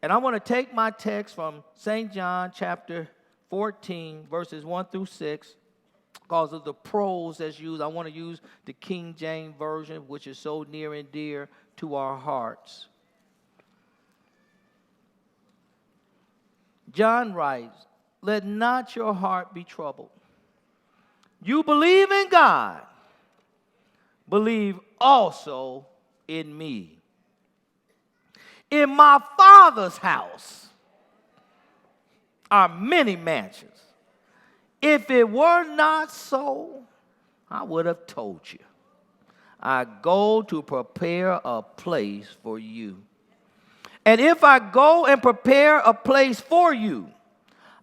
And I want to take my text from St. John chapter 14, verses 1 through 6. Because of the prose that's used, I want to use the King James Version, which is so near and dear to our hearts. John writes, "Let not your heart be troubled. You believe in God, believe also in me. In my Father's house are many mansions. If it were not so, I would have told you. I go to prepare a place for you. And if I go and prepare a place for you,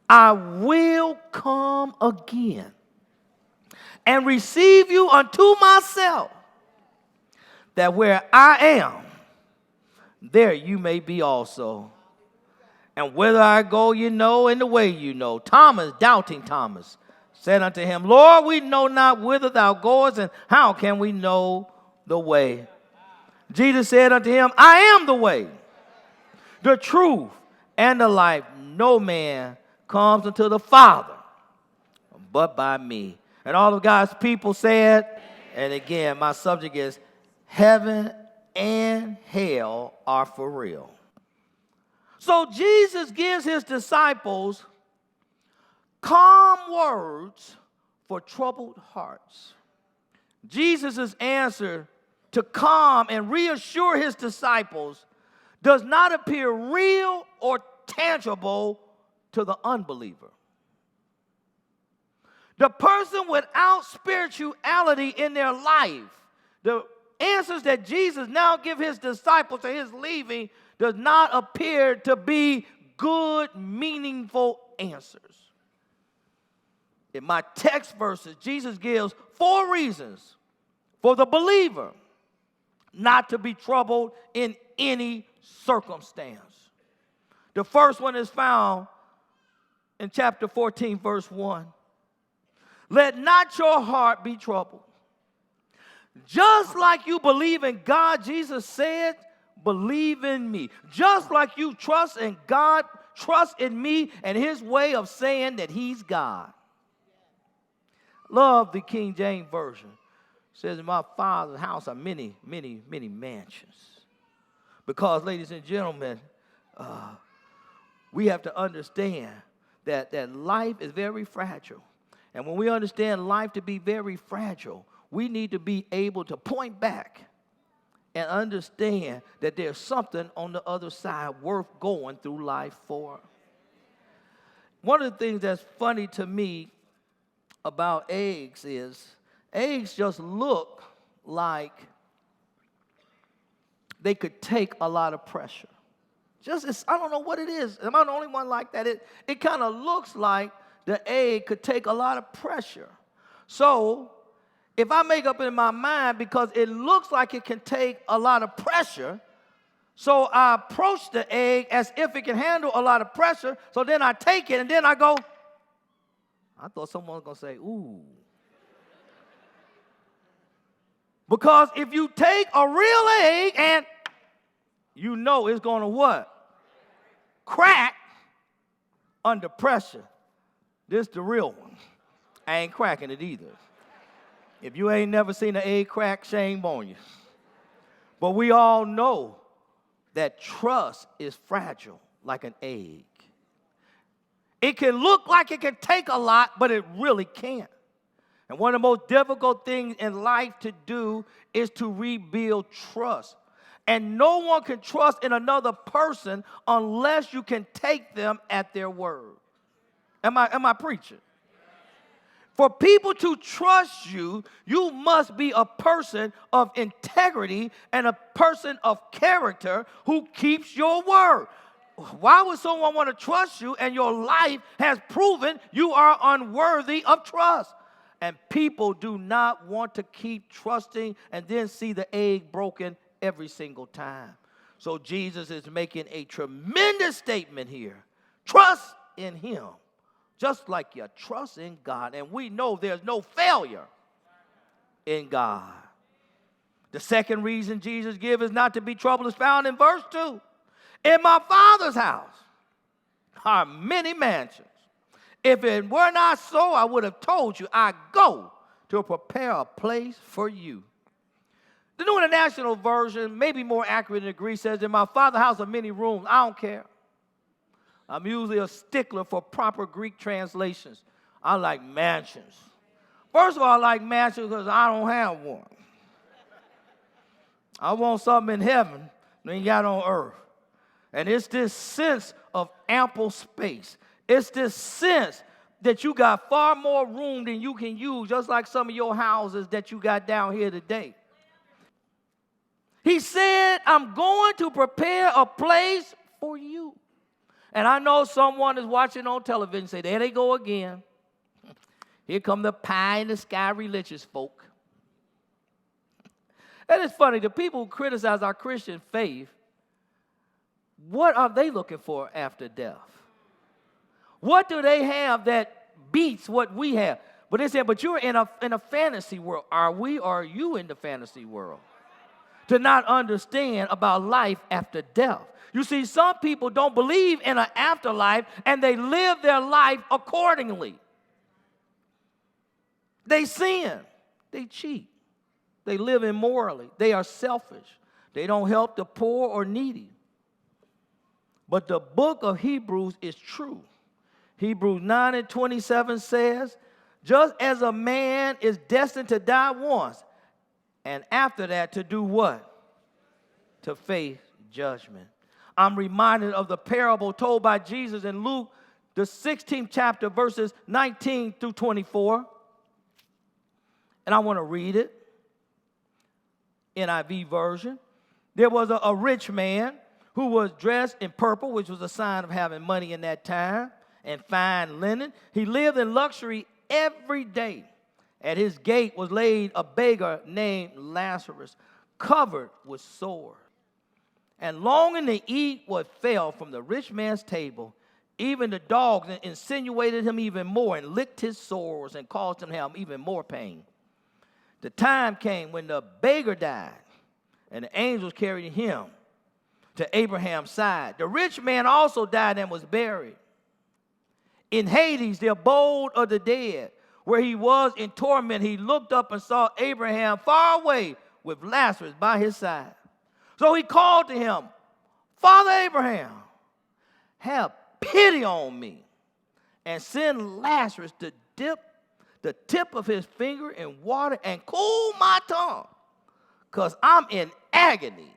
I will come again and receive you unto myself, that where I am, there you may be also. And whither I go, you know, and the way you know." Thomas, doubting Thomas, said unto him, "Lord, we know not whither thou goest, and how can we know the way?" Jesus said unto him, "I am the way, the truth, and the life. No man comes unto the Father but by me." And all of God's people said, and again, my subject is heaven and hell are for real. So Jesus gives his disciples calm words for troubled hearts. Jesus' answer to calm and reassure his disciples does not appear real or tangible to the unbeliever. The person without spirituality in their life, the answers that Jesus now gives his disciples at his leaving does not appear to be good, meaningful answers. In my text verses, Jesus gives 4 reasons for the believer not to be troubled in any circumstance. The first one is found in chapter 14, verse 1. "Let not your heart be troubled. Just like you believe in God," Jesus said, "believe in me." Just like you trust in God, trust in me and his way of saying that he's God. Love the King James Version. It says, "In my Father's house are many, many, many mansions." Because, ladies and gentlemen, we have to understand that life is very fragile. And when we understand life to be very fragile, we need to be able to point back and understand that there's something on the other side worth going through life for. One of the things that's funny to me about eggs is eggs just look like they could take a lot of pressure. I don't know what it is. Am I the only one like that? It kind of looks like the egg could take a lot of pressure. So if I make up in my mind, because it looks like it can take a lot of pressure, so I approach the egg as if it can handle a lot of pressure, so then I take it and then I go, I thought someone was going to say, ooh. Because if you take a real egg and you know it's going to what? Crack under pressure. This the real one. I ain't cracking it either. If you ain't never seen an egg crack, shame on you. But we all know that trust is fragile like an egg. It can look like it can take a lot, but it really can't. And one of the most difficult things in life to do is to rebuild trust. And no one can trust in another person unless you can take them at their word. Am I preaching? For people to trust you, you must be a person of integrity and a person of character who keeps your word. Why would someone want to trust you and your life has proven you are unworthy of trust? And people do not want to keep trusting and then see the egg broken every single time. So Jesus is making a tremendous statement here. Trust in him, just like you trust in God. And we know there's no failure in God. The second reason Jesus gives is not to be troubled is found in verse 2. In my Father's house are many mansions. If it were not so, I would have told you, I go to prepare a place for you. The New International Version, maybe more accurate in the Greek, says, in my Father's house are many rooms. I don't care. I'm usually a stickler for proper Greek translations. I like mansions. First of all, I like mansions because I don't have one. I want something in heaven that ain't got on earth. And it's this sense of ample space. It's this sense that you got far more room than you can use, just like some of your houses that you got down here today. He said, I'm going to prepare a place for you. And I know someone is watching on television and say, there they go again. Here come the pie in the sky religious folk. And it's funny, the people who criticize our Christian faith, what are they looking for after death? What do they have that beats what we have? But they say, but you're in a fantasy world. Are we or are you in the fantasy world? To not understand about life after death. You see, some people don't believe in an afterlife and they live their life accordingly. They sin. They cheat. They live immorally. They are selfish. They don't help the poor or needy. But the book of Hebrews is true. Hebrews 9:27 says, just as a man is destined to die once, and after that to do what? To face judgment. I'm reminded of the parable told by Jesus in Luke, the 16th chapter, verses 19 through 24. And I want to read it. NIV version. There was a rich man who was dressed in purple, which was a sign of having money in that time, and fine linen. He lived in luxury every day. At his gate was laid a beggar named Lazarus, covered with sores, and longing to eat what fell from the rich man's table. Even the dogs insinuated him even more and licked his sores and caused him to have even more pain. The time came when the beggar died, and the angels carried him to Abraham's side. The rich man also died and was buried. In Hades, the abode of the dead, where he was in torment, he looked up and saw Abraham far away with Lazarus by his side. So he called to him, Father Abraham, have pity on me and send Lazarus to dip the tip of his finger in water and cool my tongue, because I'm in agony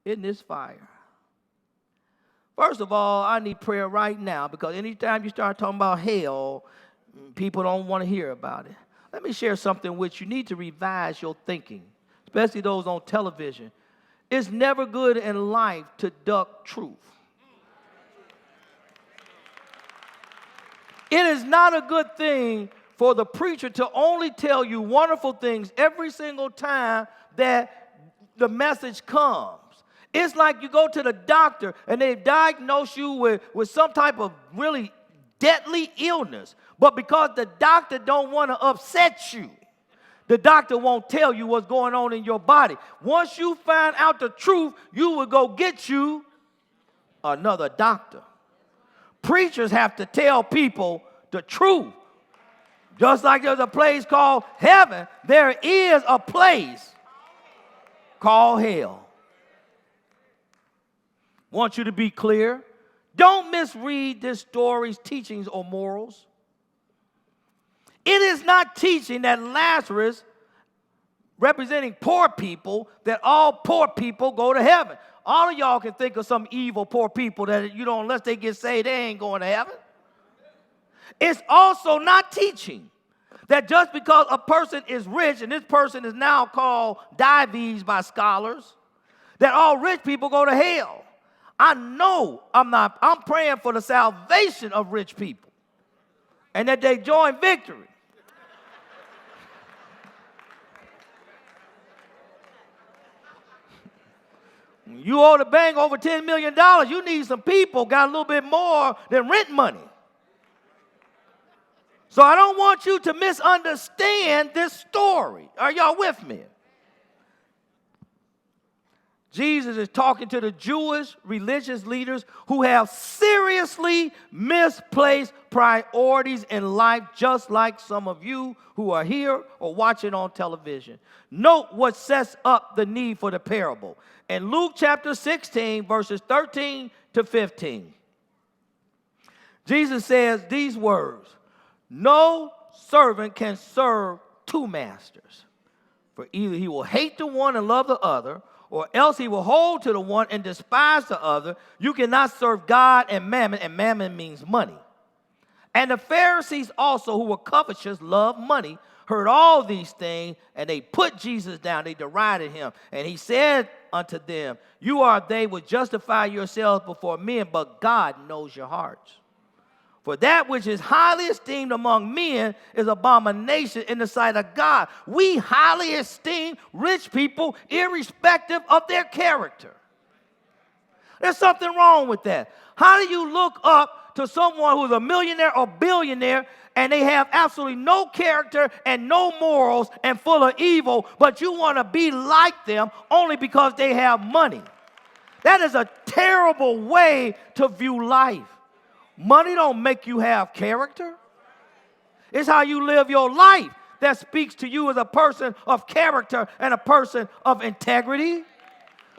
in this fire. First of all, I need prayer right now, because anytime you start talking about hell, people don't want to hear about it. Let me share something with you. You need to revise your thinking, especially those on television. It's never good in life to duck truth. It is not a good thing for the preacher to only tell you wonderful things every single time that the message comes. It's like you go to the doctor and they diagnose you with some type of really deadly illness. But because the doctor don't want to upset you, the doctor won't tell you what's going on in your body. Once you find out the truth, you will go get you another doctor. Preachers have to tell people the truth. Just like there's a place called heaven, there is a place called hell. Want you to be clear. Don't misread this story's teachings or morals. It is not teaching that Lazarus, representing poor people, that all poor people go to heaven. All of y'all can think of some evil poor people that, unless they get saved, they ain't going to heaven. It's also not teaching that just because a person is rich, and this person is now called Dives by scholars, that all rich people go to hell. I know I'm praying for the salvation of rich people and that they join victory. When you owe the bank over $10 million, you need some people got a little bit more than rent money. So I don't want you to misunderstand this story. Are y'all with me? Jesus is talking to the Jewish religious leaders who have seriously misplaced priorities in life, just like some of you who are here or watching on television. Note what sets up the need for the parable. In Luke chapter 16, verses 13 to 15, Jesus says these words, "No servant can serve two masters, for either he will hate the one and love the other, or else he will hold to the one and despise the other. You cannot serve God and mammon means money." And the Pharisees also, who were covetous, loved money, heard all these things, and they put Jesus down. They derided him. And he said unto them, "You are they which justify yourselves before men, but God knows your hearts. For that which is highly esteemed among men is abomination in the sight of God." We highly esteem rich people irrespective of their character. There's something wrong with that. How do you look up to someone who's a millionaire or billionaire and they have absolutely no character and no morals and full of evil, but you want to be like them only because they have money? That is a terrible way to view life. Money don't make you have character. It's how you live your life that speaks to you as a person of character and a person of integrity.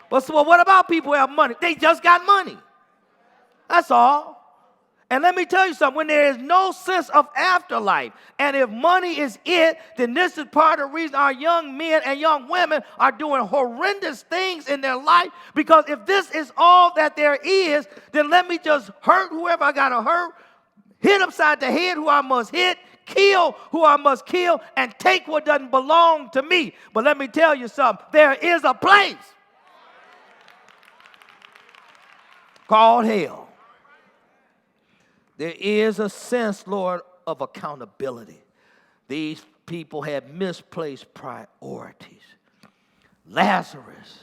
But so what about people who have money? They just got money. That's all. And let me tell you something. When there is no sense of afterlife, and if money is it, then this is part of the reason our young men and young women are doing horrendous things in their life. Because if this is all that there is, then let me just hurt whoever I got to hurt, hit upside the head who I must hit, kill who I must kill, and take what doesn't belong to me. But let me tell you something. There is a place called hell. There is a sense, Lord, of accountability. These people had misplaced priorities. Lazarus,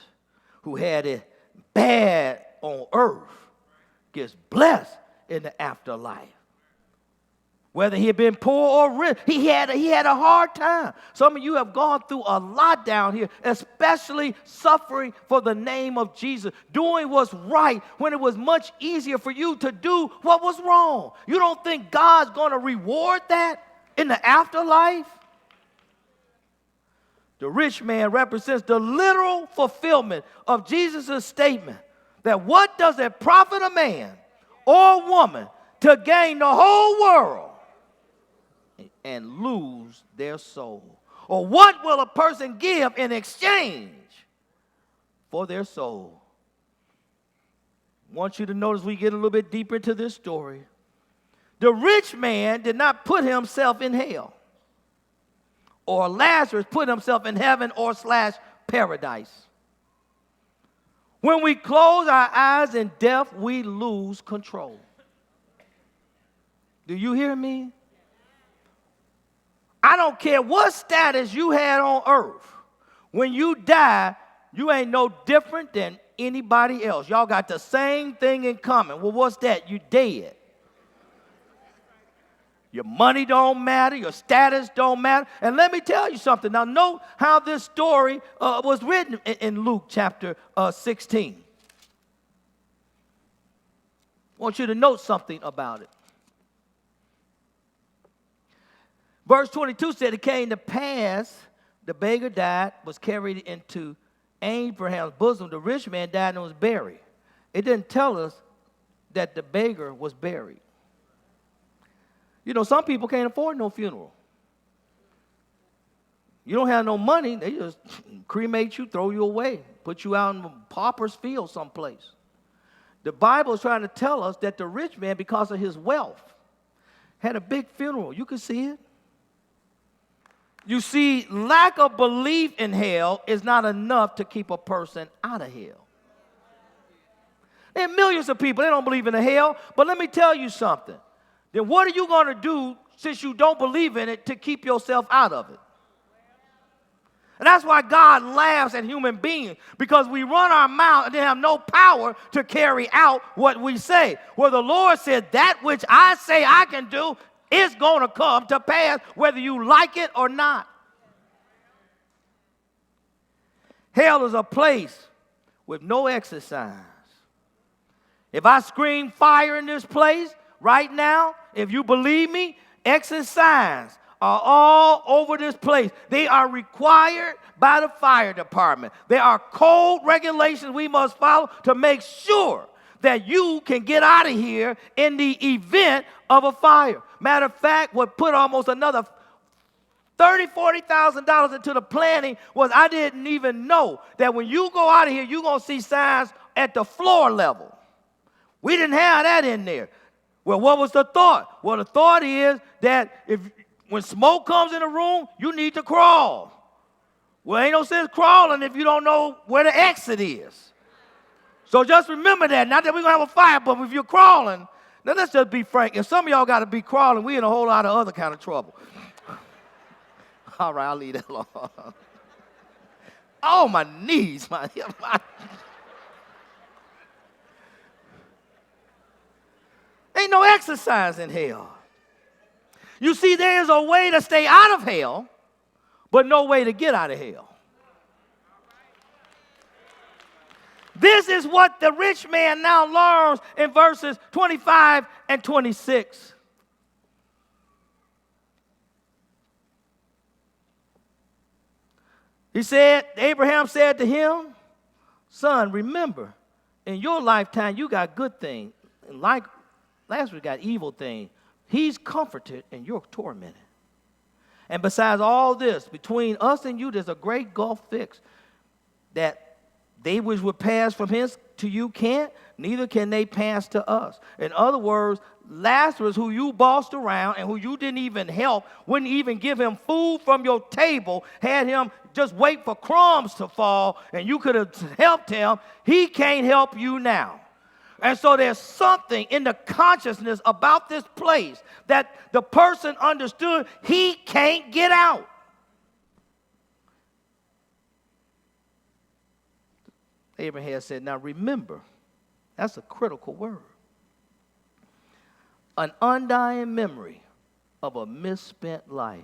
who had it bad on earth, gets blessed in the afterlife. Whether he had been poor or rich, he had a hard time. Some of you have gone through a lot down here, especially suffering for the name of Jesus, doing what's right when it was much easier for you to do what was wrong. You don't think God's going to reward that in the afterlife? The rich man represents the literal fulfillment of Jesus' statement that what does it profit a man or woman to gain the whole world and lose their soul? Or what will a person give in exchange for their soul? I want you to notice we get a little bit deeper into this story. The rich man did not put himself in hell, or Lazarus put himself in heaven or / paradise. When we close our eyes in death, we lose control. Do you hear me? I don't care what status you had on earth. When you die, you ain't no different than anybody else. Y'all got the same thing in common. Well, what's that? You dead. Your money don't matter. Your status don't matter. And let me tell you something. Now, note how this story was written in Luke chapter 16. I want you to note something about it. Verse 22 said, "It came to pass, the beggar died, was carried into Abraham's bosom. The rich man died and was buried." It didn't tell us that the beggar was buried. You know, some people can't afford no funeral. You don't have no money, they just cremate you, throw you away, put you out in a pauper's field someplace. The Bible is trying to tell us that the rich man, because of his wealth, had a big funeral. You can see it. You see, lack of belief in hell is not enough to keep a person out of hell. There are millions of people, they don't believe in the hell, but let me tell you something. Then what are you going to do since you don't believe in it to keep yourself out of it? And that's why God laughs at human beings, because we run our mouth and they have no power to carry out what we say. Well, the Lord said, that which I say I can do is going to come to pass whether you like it or not. Hell is a place with no exercise. If I scream fire in this place right now, if you believe me, exercise are all over this place. They are required by the fire department. There are code regulations we must follow to make sure that you can get out of here in the event of a fire. Matter of fact, what put almost another $30,000, $40,000 into the planning was I didn't even know that when you go out of here, you're going to see signs at the floor level. We didn't have that in there. Well, what was the thought? Well, the thought is that when smoke comes in the room, you need to crawl. Well, ain't no sense crawling if you don't know where the exit is. So just remember that. Not that we're going to have a fire, but if you're crawling, now let's just be frank. If some of y'all got to be crawling, we're in a whole lot of other kind of trouble. All right, I'll leave that alone. Oh, my knees, my hip. Ain't no exercise in hell. You see, there is a way to stay out of hell, but no way to get out of hell. This is what the rich man now learns in verses 25 and 26. He said, Abraham said to him, son, remember, in your lifetime you got good things, and like Lazarus got evil things. He's comforted and you're tormented. And besides all this, between us and you, there's a great gulf fixed, that they which would pass from hence to you can't, neither can they pass to us. In other words, Lazarus, who you bossed around and who you didn't even help, wouldn't even give him food from your table, had him just wait for crumbs to fall, and you could have helped him. He can't help you now. And so there's something in the consciousness about this place that the person understood he can't get out. Abraham said, now remember, that's a critical word. An undying memory of a misspent life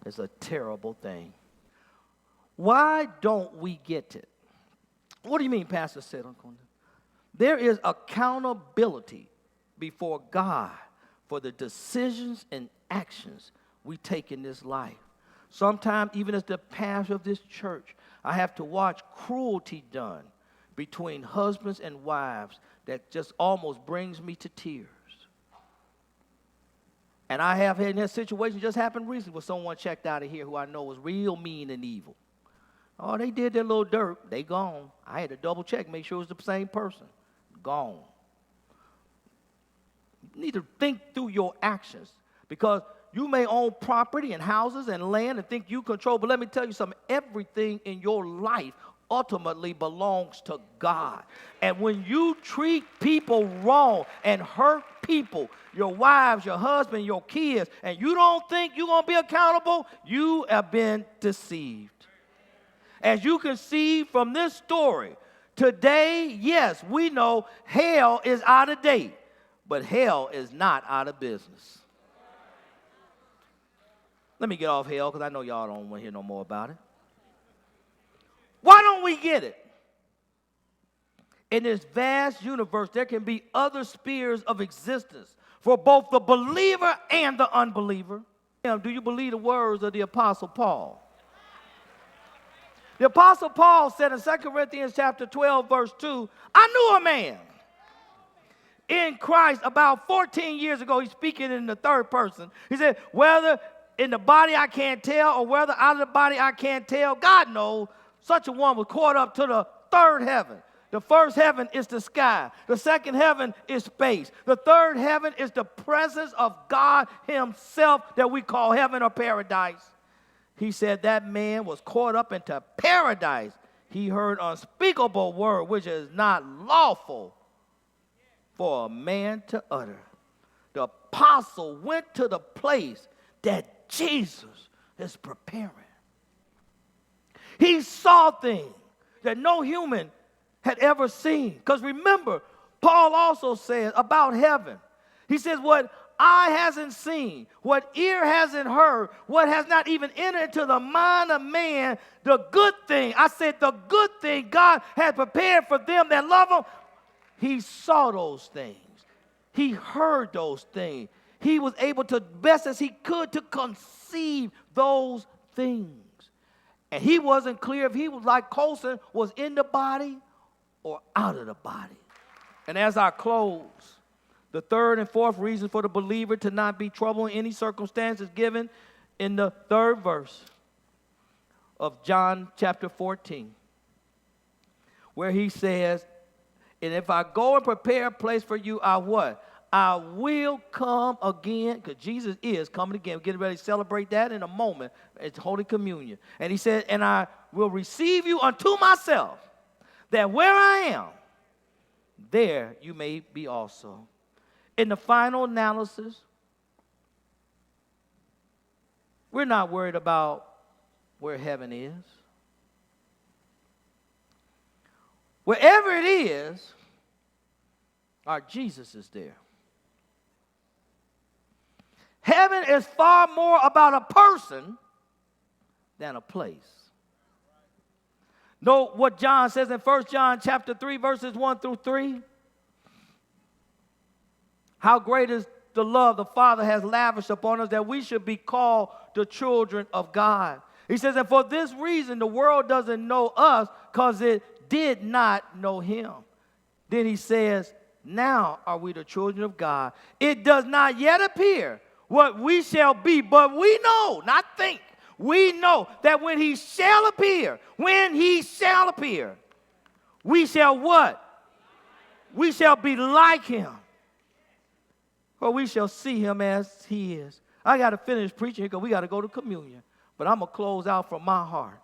is a terrible thing. Why don't we get it? What do you mean, Pastor said? There is accountability before God for the decisions and actions we take in this life. Sometimes, even as the pastor of this church, I have to watch cruelty done between husbands and wives that just almost brings me to tears. And I have had that situation just happened recently with someone checked out of here who I know was real mean and evil. Oh, they did their little dirt. They gone. I had to double check, make sure it was the same person. Gone. You need to think through your actions, because you may own property and houses and land and think you control, but let me tell you something. Everything in your life ultimately belongs to God. And when you treat people wrong and hurt people, your wives, your husband, your kids, and you don't think you're going to be accountable, you have been deceived. As you can see from this story, today, yes, we know hell is out of date, but hell is not out of business. Let me get off hell, because I know y'all don't want to hear no more about it. Why don't we get it? In this vast universe, there can be other spheres of existence for both the believer and the unbeliever. Do you believe the words of the Apostle Paul? The Apostle Paul said in 2 Corinthians chapter 12, verse 2, I knew a man in Christ about 14 years ago. He's speaking in the third person. He said, whether in the body I can't tell or whether out of the body I can't tell, God knows, such a one was caught up to the third heaven. The first heaven is the sky. The second heaven is space. The third heaven is the presence of God himself that we call heaven or paradise. He said that man was caught up into paradise. He heard unspeakable word, which is not lawful for a man to utter. The apostle went to the place that Jesus is preparing. He saw things that no human had ever seen. Because remember, Paul also says about heaven, he says, what eye hasn't seen, what ear hasn't heard, what has not even entered into the mind of man, the good thing, I said the good thing God had prepared for them that love him. He saw those things. He heard those things. He was able to, best as he could, to conceive those things. And he wasn't clear if he was like Colson, was in the body or out of the body. And as I close, the third and fourth reason for the believer to not be troubled in any circumstances given in the third verse of John chapter 14, where he says, and if I go and prepare a place for you, I what? I will come again, because Jesus is coming again. We're getting ready to celebrate that in a moment. It's Holy Communion. And he said, and I will receive you unto myself, that where I am, there you may be also. In the final analysis, we're not worried about where heaven is. Wherever it is, our Jesus is there. Heaven is far more about a person than a place. Know what John says in 1 John chapter 3, verses 1 through 3? How great is the love the Father has lavished upon us that we should be called the children of God. He says, and for this reason the world doesn't know us because it did not know him. Then he says, now are we the children of God. It does not yet appear what we shall be, but we know, not think, we know that when he shall appear, we shall what? We shall be like him. For we shall see him as he is. I got to finish preaching here because we got to go to communion. But I'm going to close out from my heart.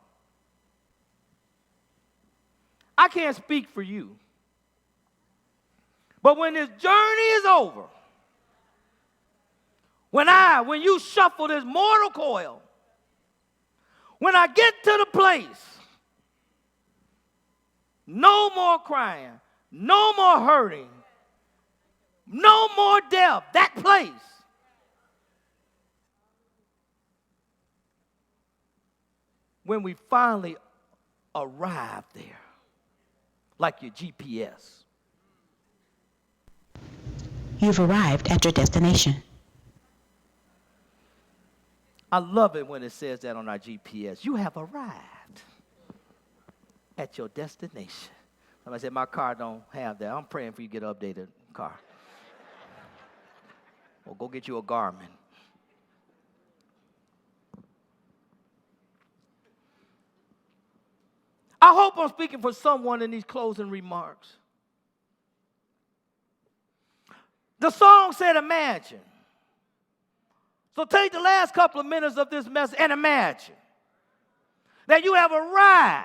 I can't speak for you. But when this journey is over, when you shuffle this mortal coil, when I get to the place, no more crying, no more hurting, no more death, that place. When we finally arrive there, like your GPS. You've arrived at your destination. I love it when it says that on our GPS. You have arrived at your destination. Somebody said, my car don't have that. I'm praying for you to get an updated car. Or go get you a Garmin. I hope I'm speaking for someone in these closing remarks. The song said, imagine. So take the last couple of minutes of this message and imagine that you have arrived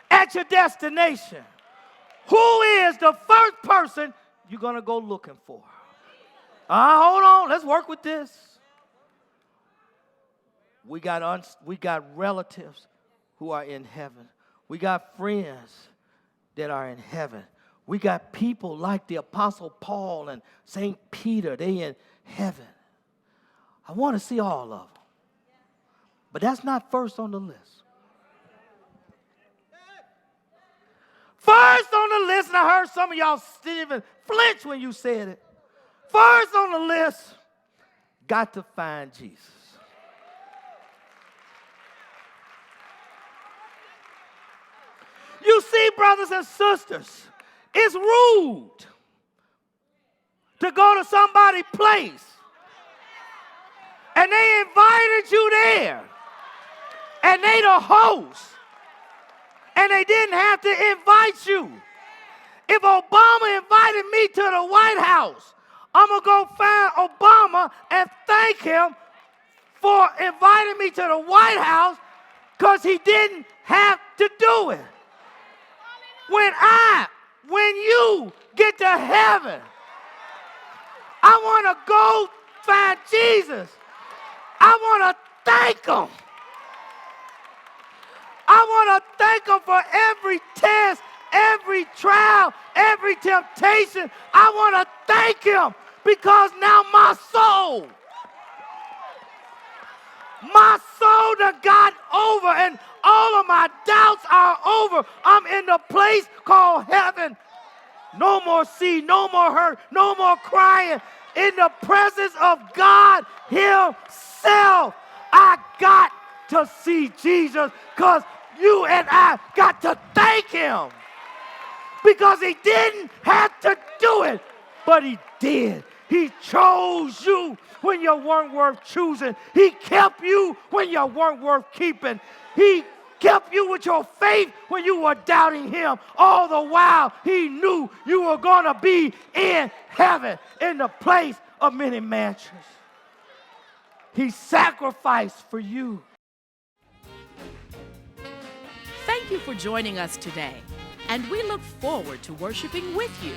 at your destination. Who is the first person you're going to go looking for? Hold on. Let's work with this. We got relatives who are in heaven. We got friends that are in heaven. We got people like the Apostle Paul and St. Peter. They in heaven. I want to see all of them. But that's not first on the list. First on the list, and I heard some of y'all didn't even flinch when you said it. First on the list, got to find Jesus. You see, brothers and sisters, it's rude to go to somebody's place and they invited you there and they the host and they didn't have to invite you. If Obama invited me to the White House, I'm going to go find Obama and thank him for inviting me to the White House because he didn't have to do it. When you get to heaven, I want to go find Jesus. I want to thank him. I want to thank him for every test, every trial, every temptation, I want to thank him because now my soul done got over and all of my doubts are over. I'm in the place called heaven. No more sea, no more hurt, no more crying. In the presence of God himself, I got to see Jesus because you and I got to thank him. Because he didn't have to do it, but he did. He chose you when you weren't worth choosing. He kept you when you weren't worth keeping. He kept you with your faith when you were doubting him. All the while, he knew you were going to be in heaven, in the place of many mansions. He sacrificed for you. Thank you for joining us today, and we look forward to worshiping with you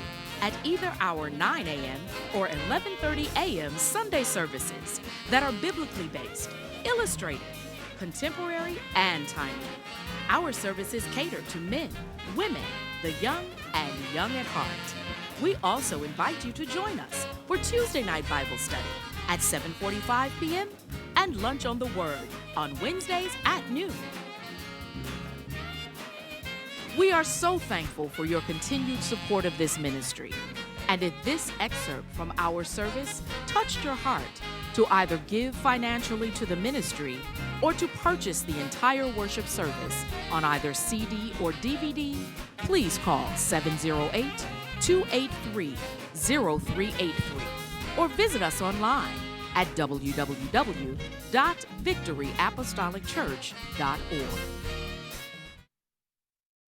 at either our 9 a.m. or 11:30 a.m. Sunday services that are biblically based, illustrated, contemporary, and timely. Our services cater to men, women, the young, and young at heart. We also invite you to join us for Tuesday night Bible study at 7:45 p.m. and Lunch on the Word on Wednesdays at noon. We are so thankful for your continued support of this ministry. And if this excerpt from our service touched your heart to either give financially to the ministry or to purchase the entire worship service on either CD or DVD, please call 708-283-0383 or visit us online at www.victoryapostolicchurch.org.